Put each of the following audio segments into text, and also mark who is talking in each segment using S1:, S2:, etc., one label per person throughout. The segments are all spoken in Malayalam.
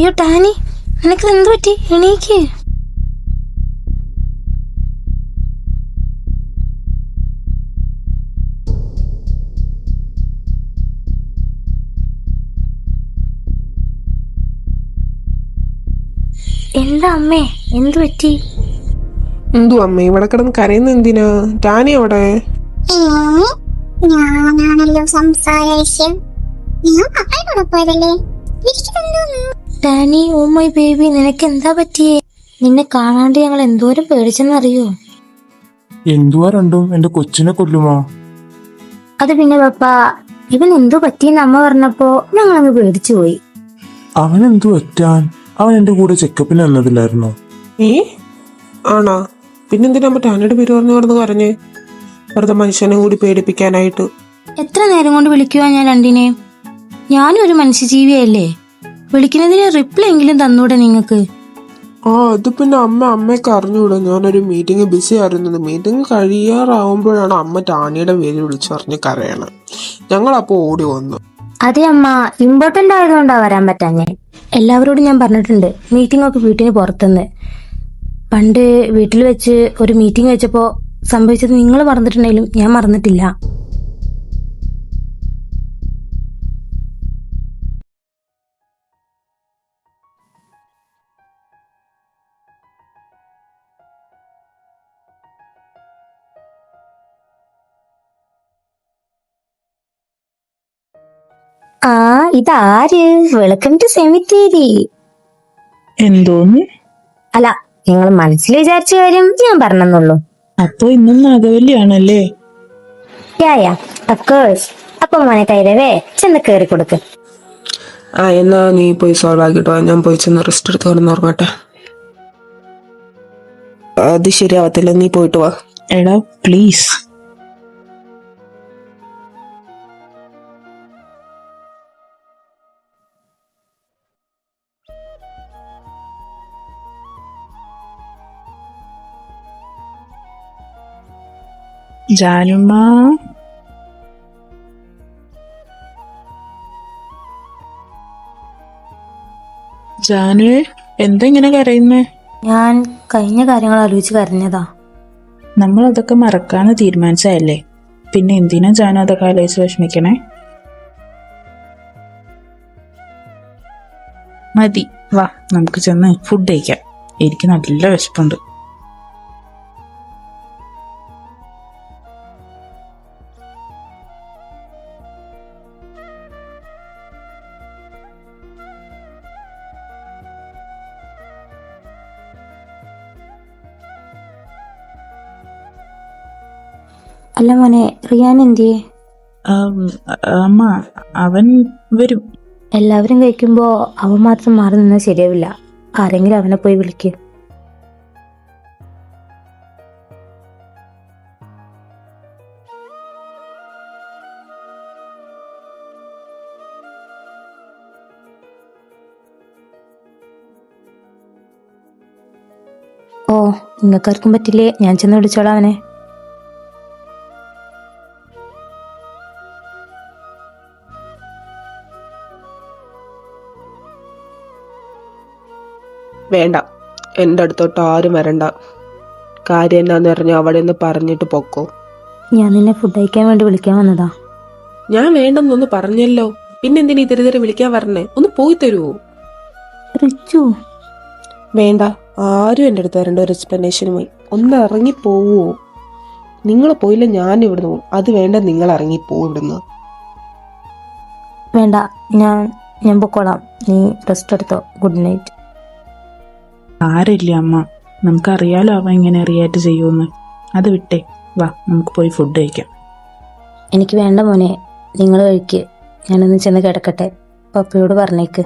S1: അയ്യോ ടാനി, നിനക്ക് എന്ത് പറ്റി? എണീക്ക്. എന്താ അമ്മേ, എന്തു പറ്റി?
S2: എന്തു അമ്മേ ഇവിടെ കിടന്ന് കരയുന്ന എന്തിനാ? ടാനി അവിടെ?
S3: ഞാനാണല്ലോ സംസാരിച്ചു. ഞാൻ പപ്പായോടെ പോയതല്ലേ.
S1: ടാനി, ഓ മൈ ബേബി, നിനക്ക് എന്താ പറ്റിയേ? നിന്നെ കാണാണ്ട് ഞങ്ങൾ എന്തോരം പേടിച്ചെന്നറിയോ?
S4: എന്തുവാ രണ്ടും എന്റെ കൊച്ചിനെ കൊല്ലുമോ?
S1: അത് പിന്നെ പപ്പ, ഇവൻ എന്തോ പറ്റിയെന്ന് അമ്മ പറഞ്ഞപ്പോ ഞങ്ങളങ്ങ് പേടിച്ചു പോയി.
S4: അവൻ എന്തു പറ്റാൻ? അവൻ എന്റെ കൂടെ ചെക്കപ്പിന് വന്നതില്ലായിരുന്നോ?
S2: ആണോ? പിന്നെന്തിനാ ടാനിയുടെ പേര് പറഞ്ഞു കരഞ്ഞേ? വെറുതെ മനുഷ്യനെ കൂടി പേടിപ്പിക്കാനായിട്ട്.
S1: എത്ര നേരം കൊണ്ട് വിളിക്കുവാ ഞാൻ രണ്ടിനെ? ഞാനും ഒരു മനുഷ്യജീവിയല്ലേ, വിളിക്കുന്നതിന് റിപ്ലൈ എങ്കിലും തന്നൂടെ നിങ്ങക്ക്?
S2: അത് പിന്നെ അമ്മയൊക്കെ അറിഞ്ഞൂടെ ഞാനൊരു മീറ്റിംഗ് ബിസി ആയിരുന്നത്. മീറ്റിംഗ് കഴിയാറാവുമ്പോഴാണ് അമ്മ ടാനിയുടെ പേര് വിളിച്ചറിഞ്ഞ് കരയണം. ഞങ്ങളപ്പോ ഓടി വന്നു.
S1: അതെ അമ്മ, ഇമ്പോർട്ടന്റ് ആയതുകൊണ്ടാ വരാൻ പറ്റാഞ്ഞേ. എല്ലാവരോടും ഞാൻ പറഞ്ഞിട്ടുണ്ട് മീറ്റിംഗ് ഒക്കെ വീട്ടിന് പുറത്തുനിന്ന്. പണ്ട് വീട്ടിൽ വെച്ച് ഒരു മീറ്റിംഗ് വെച്ചപ്പോ സംഭവിച്ചത് നിങ്ങൾ മറന്നിട്ടുണ്ടെങ്കിലും ഞാൻ മറന്നിട്ടില്ല. ഇതാര്? വെൽക്കം ടു സെമിത്തേരി.
S5: എന്തോന്ന്?
S1: അല്ല, നിങ്ങൾ മനസ്സിൽ വിചാരിച്ച കാര്യം ഞാൻ പറഞ്ഞെന്നുള്ളൂ.
S5: അപ്പൊ ഇന്നും നാഗവല്ലിയാണല്ലേ?
S1: അപ്പൊ മോനെ കൈരവേ, ചെന്ന് കേറി കൊടുക്ക്.
S2: എന്നാ നീ പോയി സോൾവ് ആക്കിട്ടോ, ഞാൻ പോയി ചെന്ന് റെസ്റ്റ് എടുത്ത് കിടന്നുറങ്ങട്ടെ. അത് ശരിയാവത്തില്ല, നീ പോയിട്ട് വാ.
S5: എടാ പ്ലീസ്. ജാനുമ്മ, ജാനുവേ, എന്താ ഇങ്ങനെ കരയുന്നേ?
S1: ഞാൻ കഴിഞ്ഞ കാര്യങ്ങൾ ആലോചിച്ച് കരഞ്ഞതാ.
S5: നമ്മൾ അതൊക്കെ മറക്കാന്ന് തീരുമാനിച്ചതല്ലേ, പിന്നെ എന്തിനാ ജാനു അതൊക്കെ ആലോചിച്ച് വിഷമിക്കണേ? മതി, വാ നമുക്ക് ചെന്ന് ഫുഡ് കഴിക്കാം. എനിക്ക് നല്ല വിശപ്പുണ്ട്.
S1: അല്ല മോനെ, റിയാൻ എന്തിയെ?
S5: അമ്മ, അവൻ വരും.
S1: എല്ലാവരും കഴിക്കുമ്പോ അവൻ മാത്രം മാറി നിന്നാൽ ശരിയാവില്ല. ആരെങ്കിലും അവനെ പോയി വിളിക്ക്. നിങ്ങൾക്കാർക്കും പറ്റില്ലേ? ഞാൻ ചെന്ന് വിളിച്ചോളാം അവനെ.
S2: വേണ്ട, എൻ്റെ അടുത്തോട്ട് ആരും വരണ്ട. കാര്യം എന്നാന്ന് പറഞ്ഞാൽ അവിടെ നിന്ന് പറഞ്ഞിട്ട് പൊക്കോ.
S1: ഞാൻ നിന്നെ ഫുഡ് കഴിക്കാൻ വേണ്ടി വിളിക്കാൻ വന്നതാ.
S2: ഞാൻ വേണ്ടെന്നൊന്ന് പറഞ്ഞല്ലോ, പിന്നെന്തിനീ തിരിതിരി വിളിക്കാൻ വരണേ? ഒന്ന് പോയി തരുവോ?
S1: റിച്ചു,
S2: വേണ്ട, ആരും എൻ്റെ അടുത്ത് വരണ്ട. ഒരു എക്സ്പ്ലനേഷനുമായി ഒന്ന് ഇറങ്ങിപ്പോവോ? നിങ്ങൾ പോയില്ല ഞാൻ ഇവിടുന്ന് പോകും. അത് വേണ്ട, നിങ്ങൾ ഇറങ്ങിപ്പോവും ഇവിടുന്ന്.
S1: വേണ്ട, ഞാൻ പൊക്കോളാം. നീ റെസ്റ്റ് എടുത്തോ. Good night.
S5: ആരില്ല അമ്മ, നമുക്കറിയാലോ അവൻ ഇങ്ങനെ റിയാക്ട് ചെയ്യുമെന്ന്. അത് വിട്ടേ, വാ നമുക്ക് പോയി ഫുഡ് കഴിക്കാം.
S1: എനിക്ക് വേണ്ട മോനെ, നിങ്ങൾ കഴിക്ക്. ഞാനൊന്ന് ചെന്ന് കിടക്കട്ടെ. പപ്പയോട് പറഞ്ഞേക്ക്.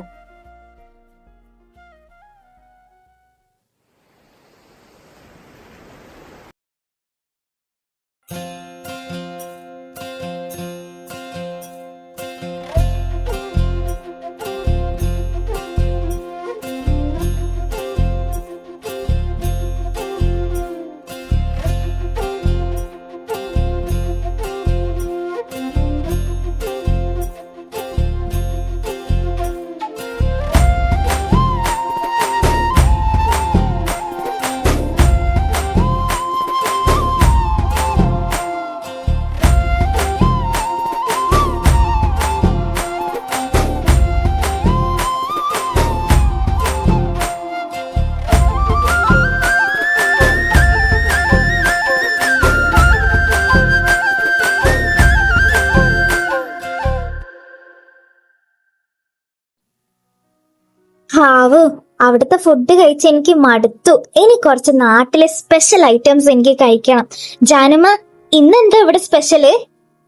S6: അവു അവിടുത്തെ ഫുഡ് കഴിച്ച് എനിക്ക് മടുത്തു. ഇനി കുറച്ച് നാട്ടിലെ സ്പെഷ്യൽ ഐറ്റംസ് എനിക്ക് കഴിക്കണം. ജാനുമ, ഇന്നെന്താ ഇവിടെ സ്പെഷ്യല്?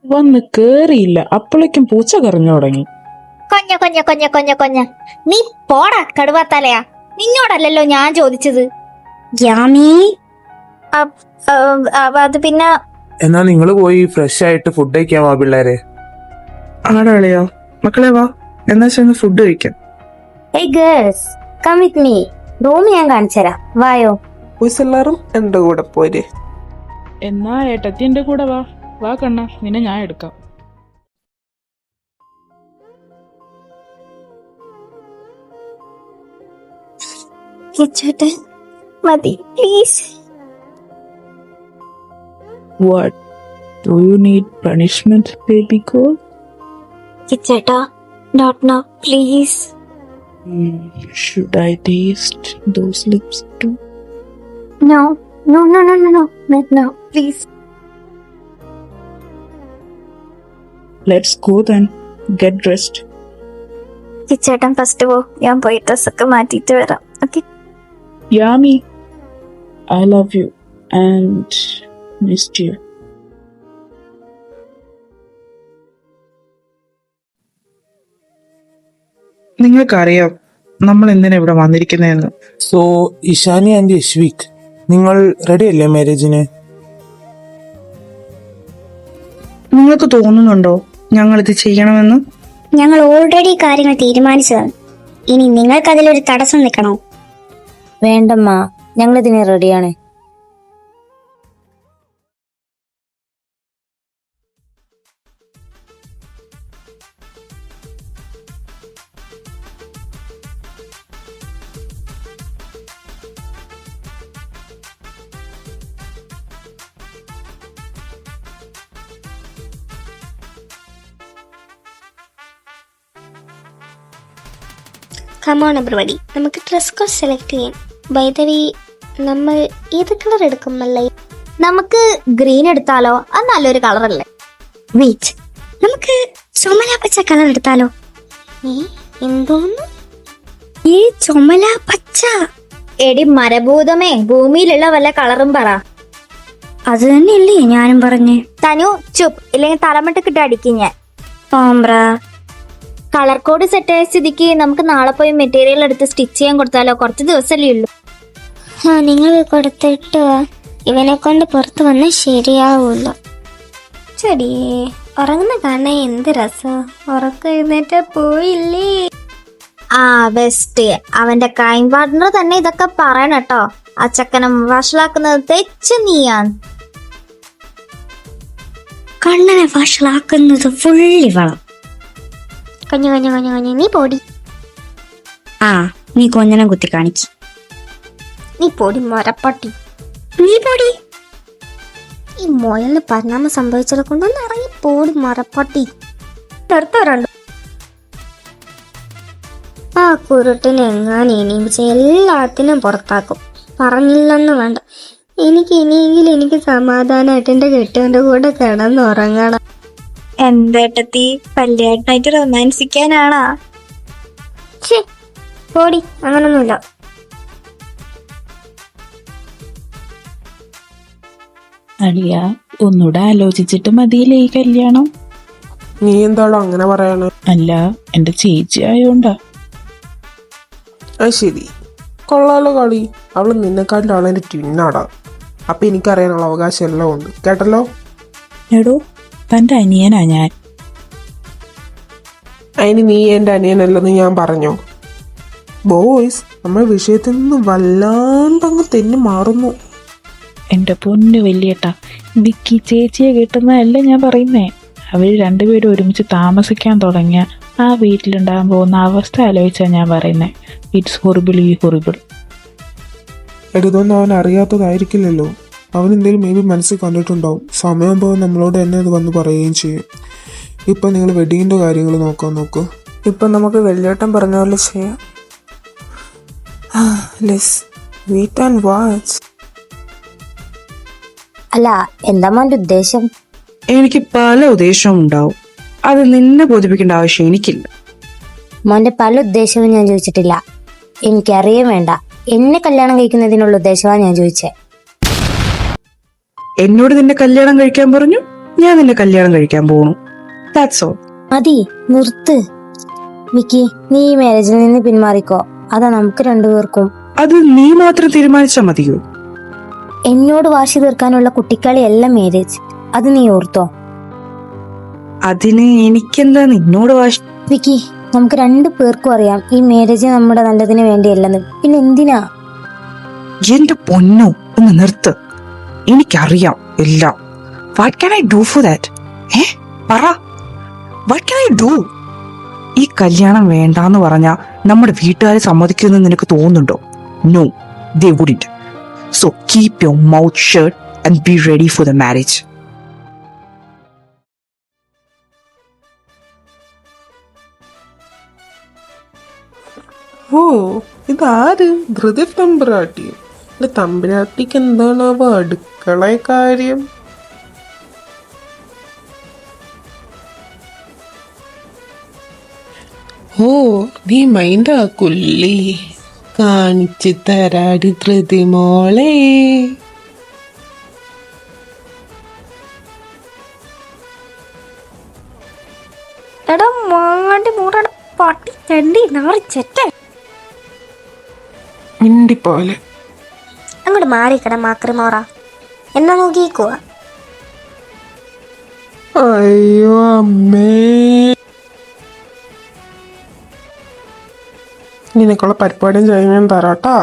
S5: വന്ന് കേറിയില്ല അപ്പോഴേക്കും പൂച്ച കരഞ്ഞു തുടങ്ങി.
S6: കൊഞ്ഞ കൊഞ്ഞ കൊഞ്ഞ കൊഞ്ഞ കൊഞ്ഞ. നീ പോടാ കടുവാത്തലയാ. നിന്നോടല്ലല്ലോ ഞാൻ ചോദിച്ചത്.
S1: യാമി,
S6: അത് പിന്നെ
S4: എന്നാ നിങ്ങൾ പോയി ഫ്രഷ് ആയിട്ട് ഫുഡ് കഴിക്കാമോ പിള്ളേരെ?
S7: ആടാളിയോ മക്കളെ വാ, എന്നാ ചെന്ന് ഫുഡ് കഴിക്കാം.
S1: hey girls, come with me. Room ഞാൻ കാണിച്ചുതരാം, വായോ.
S2: ബോയ്സ് എല്ലാരും എന്റെ കൂടെ പോരെ.
S5: എന്നാ ഏട്ടത്തി എന്റെ കൂടെ വാ. വാ കണ്ണ, നിന്നെ ഞാൻ എടുക്കാം.
S6: കിച്ചേട്ടൻ മതി please.
S5: What? Do you need punishment, baby girl?
S6: കിച്ചേട്ടാ, not now, please.
S5: Should I taste those lips too?
S6: No, no, no, no, no, no, not now, please.
S5: Let's go then. Get dressed.
S6: കിച്ചേട്ടൻ ഫസ്റ്റ് പോ, ഞാൻ പോയി ഡ്രസ്സൊക്കെ മാറ്റിയിട്ട് വരാം. Okay.
S5: Yami, I love you and missed you.
S7: നിങ്ങൾക്കറിയാം നമ്മൾ എന്തിനാ ഇവിടെ വന്നിരിക്കുന്നതെന്ന്.
S4: സോ ഇഷാനി ആൻഡ് യശ്വിക്, നിങ്ങൾ റെഡി അല്ലേ മാരേജിന്?
S7: നിങ്ങൾക്ക് തോന്നുന്നുണ്ടോ ഞങ്ങൾ ഇത് ചെയ്യണമെന്ന്?
S3: ഞങ്ങൾ ഓൾറെഡി കാര്യങ്ങൾ തീരുമാനിച്ചതാണ്. ഇനി നിങ്ങൾക്കതിലൊരു തടസ്സം നിൽക്കണോ?
S1: വേണ്ടമ്മ, ഞങ്ങളിതിന് റെഡിയാണ്.
S3: കമോൺ എവരിബഡി, നമുക്ക് ഡ്രസ് കോഡ് സെലക്ട് ചെയ്യാം. ബൈ ദ വേ, നമ്മൾ ഏത് കളർ എടുക്കും അല്ലേ?
S6: നമുക്ക് ഗ്രീൻ എടുത്താലോ? അത് നല്ലൊരു കളറല്ലേ?
S3: വെയിറ്റ്, നമുക്ക് ചുമല പച്ച കളർ എടുത്താലോ? എന്തോന്ന് ഈ ചുമല പച്ച?
S6: എടി മരഭൂതമേ, ഭൂമിയിലുള്ള വല്ല കളറും പറ.
S3: അത് തന്നെയല്ലേ ഞാനും പറഞ്ഞേ.
S6: തനു ചുപ്പ്, ഇല്ലെങ്കിൽ തലമട്ടക്കിട്ട് അടിക്കും ഞാൻ.
S3: ഓംബ്രാ,
S6: കളർ കോഡ് സെറ്റ് ആയ സ്ഥിതിക്ക് നമുക്ക് നാളെ പോയി മെറ്റീരിയൽ എടുത്ത് സ്റ്റിച്ച് ചെയ്യാൻ കൊടുത്താലോ? കുറച്ച് ദിവസമല്ലേ ഉള്ളൂ.
S3: നിങ്ങൾ കൊടുത്തിട്ട് ഇവനെ കൊണ്ട് പുറത്ത് വന്നാൽ ശരിയാവൂല. ചെടിയേ, ഉറങ്ങുന്ന കാണാൻ എന്ത് രസം. ഉറക്കം എഴുന്നേറ്റ പോയില്ലേ?
S6: ആ ബെസ്റ്റ്. അവന്റെ കൈം പാർട്ട്ണർ തന്നെ ഇതൊക്കെ പറയണട്ടോ. ആ ചക്കനം വഷളാക്കുന്നത് തെച്ച് നീയാൻ.
S3: കണ്ണനെ വഷളാക്കുന്നത് ഫുള്ളി വളം. കഞ്ഞു കഞ്ഞു കഞ്ഞു കഞ്ഞു, നീ പോടി.
S1: ആ, നീ കൊഞ്ഞനം കുത്തി കാണിച്ചു.
S6: നീ പൊടി മൊരപ്പട്ടി.
S3: നീ പോടി. ഈ മുയലിന് പരിണാമം സംഭവിച്ചത് കൊണ്ടൊന്ന് ഇറങ്ങി പോടി മരപ്പട്ടി.
S6: നിർത്തവരുണ്ട്.
S3: ആ കുരുട്ടിനെ എങ്ങാനും ഇനിയിച്ച് എല്ലാത്തിനും പുറത്താക്കും. പറഞ്ഞില്ലെന്ന് വേണ്ട. എനിക്ക് ഇനിയെങ്കിലും എനിക്ക് സമാധാനമായിട്ട് എന്റെ കെട്ടിയവന്റെ കൂടെ കിടന്നുറങ്ങണം.
S6: എന്തേട്ടത്തി, കല്യാണമായിട്ട് റൊമാൻസിക്കാനാണാ?
S3: പോടി, അങ്ങനൊന്നുമില്ല.
S5: അളിയ, ഒന്നുകൂടെ ആലോചിച്ചിട്ട് മതിയില്ലേ ഈ കല്യാണം?
S2: നീ എന്താണോ അങ്ങനെ പറയണേ?
S5: അല്ല, എന്റെ ചേച്ചി ആയോണ്ടാ.
S2: അത് ശരി, കൊള്ളാലോ കളി. അവള് നിന്നെക്കാട്ടിലും അവളെന്റെ ട്വിന്നാടാ. അപ്പൊ എനിക്കറിയാനുള്ള അവകാശം എല്ലാം ഉണ്ട്, കേട്ടല്ലോ.
S5: എടോ, തന്റെ അനിയനാ ഞാൻ.
S2: അതിന് നീ എന്റെ അനിയനല്ലെന്ന് ഞാൻ പറഞ്ഞോ? ബോയ്സ്, നമ്മൾ വിഷയത്തിൽ നിന്ന് വല്ലാണ്ടങ്ങ് തെന്നി മാറുന്നു.
S5: എന്റെ പൊന്നു വലിയേട്ടാ, വിക്കി ചേച്ചിയെ കിട്ടുന്നതല്ല ഞാൻ പറയുന്നേ. അവര് രണ്ടുപേരും ഒരുമിച്ച് താമസിക്കാൻ തുടങ്ങിയ ആ വീട്ടിലുണ്ടാകാൻ പോകുന്ന അവസ്ഥ ആലോചിച്ചാ ഞാൻ പറയുന്നേ. ഇറ്റ്സ് ഹൊറിബിൾ, ഈ ഹൊറിബിൾ.
S2: ഇതൊന്നും അവൻ അറിയാത്തതായിരിക്കില്ലല്ലോ. അവൻ എന്തെങ്കിലും മേ ബി മനസ്സിൽ കണ്ടിട്ടുണ്ടാവും. സമയമാകുമ്പോൾ നമ്മളോട് തന്നെ അത് വന്ന് പറയുകയും ചെയ്യും. ഇപ്പം നിങ്ങൾ വെഡിങ്ങിൻ്റെ കാര്യങ്ങൾ നോക്കാൻ നോക്കൂ. ഇപ്പം നമുക്ക് വെള്ളിയേട്ടൻ പറഞ്ഞ പോലെ ചെയ്യാം. Less wait and watch.
S1: അല്ല, എന്താ മോന്റെ ഉദ്ദേശം?
S7: എനിക്ക് പല ഉദ്ദേശവും ഉണ്ടാവും. അത് നിന്നെ ബോധിപ്പിക്കേണ്ട ആവശ്യം എനിക്കില്ല.
S1: മോന്റെ പല ഉദ്ദേശവും ഞാൻ ചോദിച്ചിട്ടില്ല. എനിക്കറിയാൻ വേണ്ട. എന്നെ കല്യാണം കഴിക്കുന്നതിനുള്ള ഉദ്ദേശമാണ് ഞാൻ ചോദിച്ചേ.
S7: എന്നോട് നിന്നെ കല്യാണം കഴിക്കാൻ പറഞ്ഞു, ഞാൻ നിന്നെ കല്യാണം കഴിക്കാൻ പോണു. That's all.
S1: മതി, നിർത്ത്. വിക്കി, നീ ഈ മാരേജിൽ നിന്ന് പിന്മാറിക്കോ. അതാ നമുക്ക് രണ്ടുപേർക്കും.
S7: അത് നീ മാത്രം തീരുമാനിച്ചാ മതിയോ?
S1: എന്നോട് വാശി തീർക്കാനുള്ള കുട്ടിക്കളിയല്ല മാരേജ്, അത് നീ ഓർത്തോ.
S7: അതിന് എനിക്കെന്താ നിന്നോട് വാശി?
S1: വിക്കി, നമുക്ക് രണ്ടു പേർക്കും അറിയാം ഈ മാരേജ് നമ്മുടെ നല്ലതിന് വേണ്ടിയല്ലെന്ന്. പിന്നെ എന്തിനാ?
S7: എന്റെ പൊന്നോ, ഒന്ന് നിർത്ത്. എനിക്കറിയാം എല്ലാം. What can I do for that? പറ, വാട്ട് ക്യാൻ ഐ ഡു? ഈ കല്യാണം വേണ്ടാന്ന് പറഞ്ഞാ നമ്മുടെ വീട്ടുകാരെ സമ്മതിക്കുമെന്ന് നിനക്ക് തോന്നുന്നുണ്ടോ? No, they wouldn't. So keep your mouth shut and be ready for the marriage.
S2: ഓ, ഇതാര്? ധൃതി തമ്പുരാട്ടി. അല്ല, തമ്പുരാട്ടിക്ക് എന്താണാവോ അടുക്കള കാര്യം? ഓ, നീ മൈൻഡാക്കുല്ലേ? കാണിച്ചു തരാടി ധൃതി മോളെ.
S3: എടാ മാണ്ടി മൂടണ പട്ടി ചണ്ടി നാറിച്ചെറ്റ.
S2: മിണ്ടിപ്പോലെ.
S3: അങ്ങോട്ട് മാറിക്കട മാക്രി മോറ. എന്നാ നോക്കിക്കുവാ.
S2: അയ്യോ അമ്മേ, നിനക്കുള്ള പരിപാടിയും ചെയ്യാൻ തരാട്ടാ.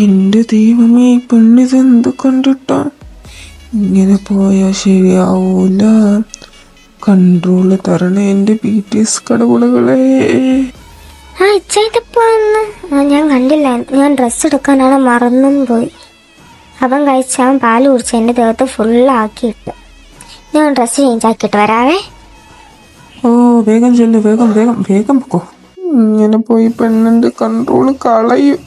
S2: എന്റെ ദൈവമേ, പെണ്ണിത് എന്ത് കണ്ടിട്ടാ? ഇങ്ങനെ പോയാ ശരിയാവൂല. കൺട്രോള് തരണേ എന്റെ BTS കടവുളകളെ.
S3: ഞാൻ കണ്ടില്ല. ഞാൻ ഡ്രസ്സ് എടുക്കാനാണ് മറന്നും പോയി. അവൻ കഴിച്ച് അവൻ പാല് കുടിച്ച് എൻ്റെ ദേഹത്ത് ഫുള്ളാക്കിയിട്ട്. ഞാൻ ഡ്രസ്സ് ചേഞ്ച് ആക്കിയിട്ട് വരാവേ.
S2: ഓ, വേഗം ചെല്ലു, വേഗം വേഗം വേഗം പൊക്കോ. ഇങ്ങനെ പോയി പെണ്ണിന്റെ കൺട്രോള് കളയും.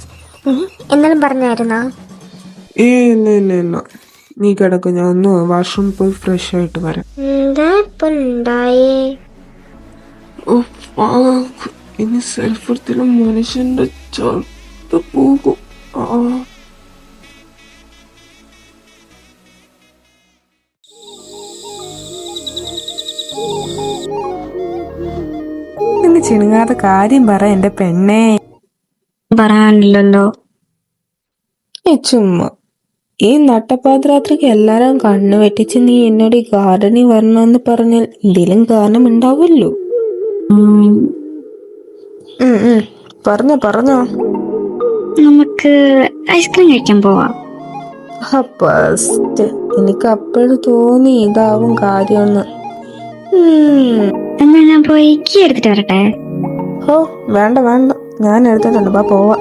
S3: എന്നാലും പറഞ്ഞായിരുന്നാ?
S2: ഇല്ല ഇല്ല ഇല്ല, നീ കിടക്ക്, ഞാൻ ഒന്ന് വാഷ്റൂമിൽ പോയി ഫ്രഷ് ആയിട്ട് വരാം.
S3: എന്താ ഇപ്പൊ ഉണ്ടായേ?
S2: ഓ, ഇനി സെൽഫ് എടുത്തിലും മനുഷ്യന്റെ ചത്ത് പോകും.
S1: നിന്ന് ചിണുങ്ങാത്ത കാര്യം പറ എന്റെ പെണ്ണേ.
S3: പറയാനില്ലല്ലോ.
S1: ചുമ്മാ ഈ നട്ടപ്പാതിരാത്രിക്ക് എല്ലാരും കണ്ണു വെട്ടിച്ച് നീ എന്നോട് ഈ ഗാർഡനിൽ വരണമെന്ന് പറഞ്ഞാൽ എന്തെങ്കിലും കാരണം ഉണ്ടാവുമല്ലോ. പറഞ്ഞോ.
S3: നമുക്ക് ഐസ്ക്രീം കഴിക്കാൻ പോവാം.
S1: ഫസ്റ്റ് എനിക്ക് അപ്പോഴും തോന്നി ഇതാവും കാര്യമെന്ന്.
S3: എന്നാ ഞാൻ പോയി കീ എടുത്തിട്ട് വരട്ടെ.
S1: ഓ, വേണ്ട ഞാൻ എടുത്തിട്ടുണ്ട്, പോവാ.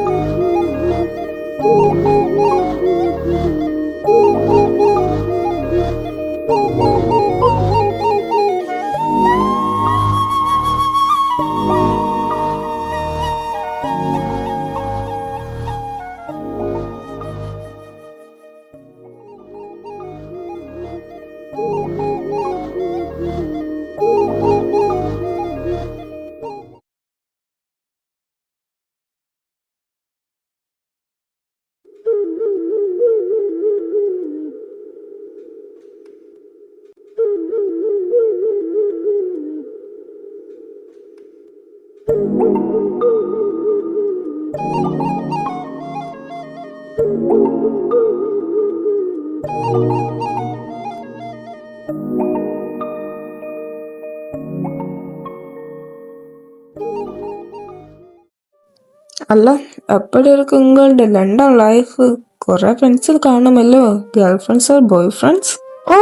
S1: അല്ല, എപ്പോഴൊക്കെ നിങ്ങളുടെ ലണ്ടൻ ലൈഫ്? കുറെ ഫ്രണ്ട്സിൽ കാണുമല്ലോ, girlfriends or boyfriends?
S3: ഓ,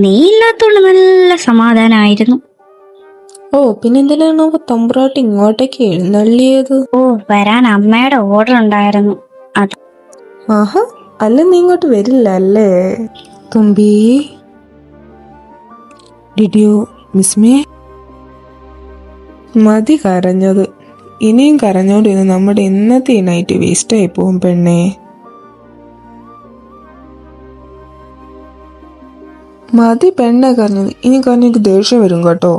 S3: നീ ഇല്ലാത്തോണ്ട് നല്ല സമാധാനായിരുന്നു.
S1: ഓ, പിന്നെന്തിനാണോ തമ്പുരാട്ടി ഇങ്ങോട്ടേക്ക് എഴുന്നള്ളിയത്?
S3: ഓ, വരാൻ അമ്മയുടെ ഓർഡർ ഉണ്ടായിരുന്നു. അത്
S1: ആഹാ, അല്ല നീ ഇങ്ങോട്ട് വരില്ല അല്ലേ? തുമ്പി, ഡിഡ് യു മിസ് മീ? മതി കരഞ്ഞത്. ഇനിയും കരഞ്ഞോണ്ടിരുന്ന് നമ്മുടെ ഇന്നത്തെ ഈ നൈറ്റ് വേസ്റ്റ് ആയി പോവും പെണ്ണേ.
S2: മതി പെണ്ണെ കരഞ്ഞത്, ഇനി കരഞ്ഞ എനിക്ക് ദേഷ്യം വരും കേട്ടോ.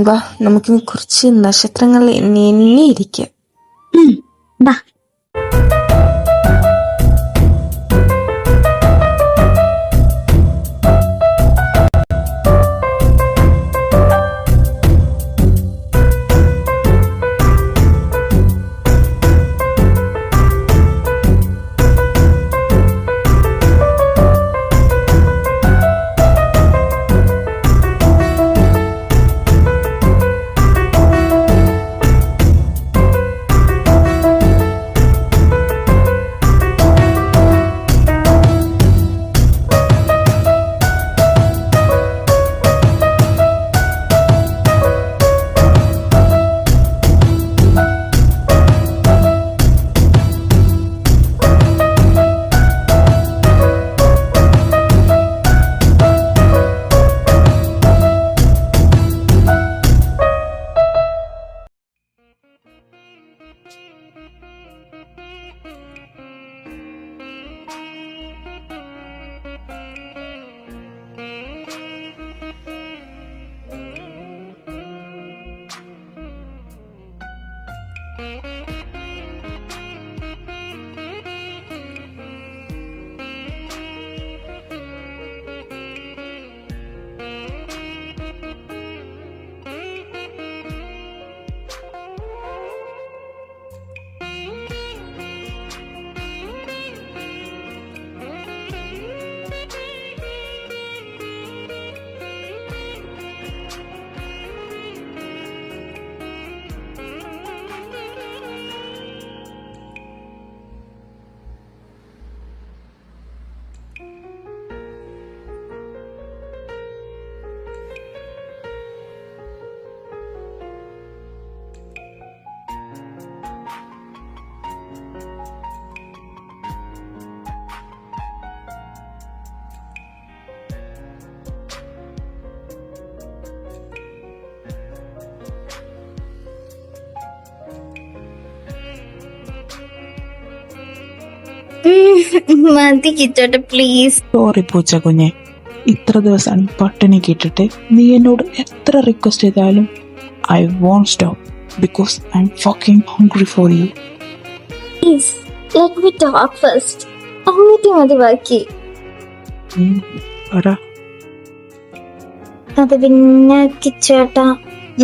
S2: വാ നമുക്കിനി കുറച്ച് നക്ഷത്രങ്ങളിൽ എണ്ണി ഇരിക്കാം.
S6: ബാ. മതി കിച്ചോട്ടെ പ്ലീസ്.
S5: സോറി പൂച്ച കുഞ്ഞെ, ഇത്ര ദിവസം പട്ടിണി കിട്ടിട്ട് നീ എന്നോട് എത്ര റിക്വസ്റ്റ് ചെയ്താലും I won't stop because I'm fucking hungry for you.
S6: Please let me talk first. എന്നിട്ട് മതി ബാക്കി.
S5: പറ.
S6: അത് പിന്നെ കിച്ചേട്ടാ,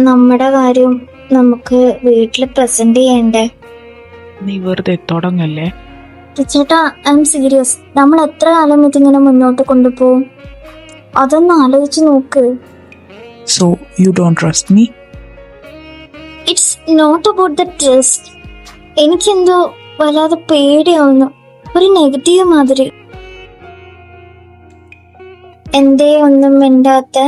S6: നമ്മുടെ കാര്യം നമുക്ക് വീട്ടിൽ പ്രസന്റ് ചെയ്യണ്ടേ?
S5: നീ വെറുതെ തുടങ്ങല്ലേ.
S6: കിച്ചേട്ടാ ഐ എം സീരിയസ്. നമ്മൾ എത്ര കാലം ഇതിങ്ങനെ മുന്നോട്ട് കൊണ്ടുപോകും? അതൊന്ന് ആലോചിച്ച് നോക്ക്.
S5: So you don't trust me?
S6: It's not about the trust. എനിക്കെന്തോ വല്ലാതെ പേടിയാവുന്നു, ഒരു നെഗറ്റീവ് മാതിരി. എന്തേ ഒന്നും മിണ്ടാത്ത?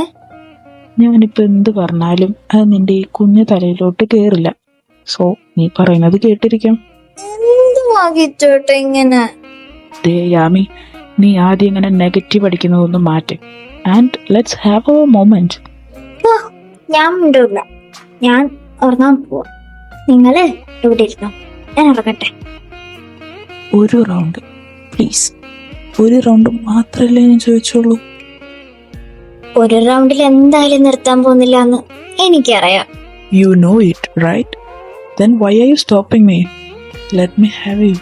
S5: ഞാനിപ്പോ എന്ത് പറഞ്ഞാലും അത് നിന്റെ ഈ കുഞ്ഞു തലയിലോട്ട് കേറില്ല. സോ നീ പറയുന്നത് കേട്ടിരിക്കാം.
S6: എന്തുവാകിച്ചോട്ടെ ഇങ്ങനെ?
S5: ദേ യാമി, നീ ആദ്യം ഇങ്ങനെ നെഗറ്റീവ് അടിക്കുന്നതൊന്നും മാറ്റ്. And let's have a moment.
S6: ഞാൻ മിണ്ടൂല്ല, ഞാൻ ഉറങ്ങാൻ പോവാ. നിങ്ങള് ഇവിടെ ഇരുന്നോ, ഞാൻ ഇറങ്ങട്ടെ.
S5: ഒരു റൗണ്ട് പ്ലീസ്, ഒരു റൗണ്ട് മാത്രല്ലേ ഞാൻ ചോദിച്ചോളൂ.
S6: ഒരു റൗണ്ടിൽ എന്തായാലും നിർത്താൻ പോകുന്നില്ല എന്ന് എനിക്കറിയാം.
S5: You know it, right? Then why are you stopping me? Let me have you.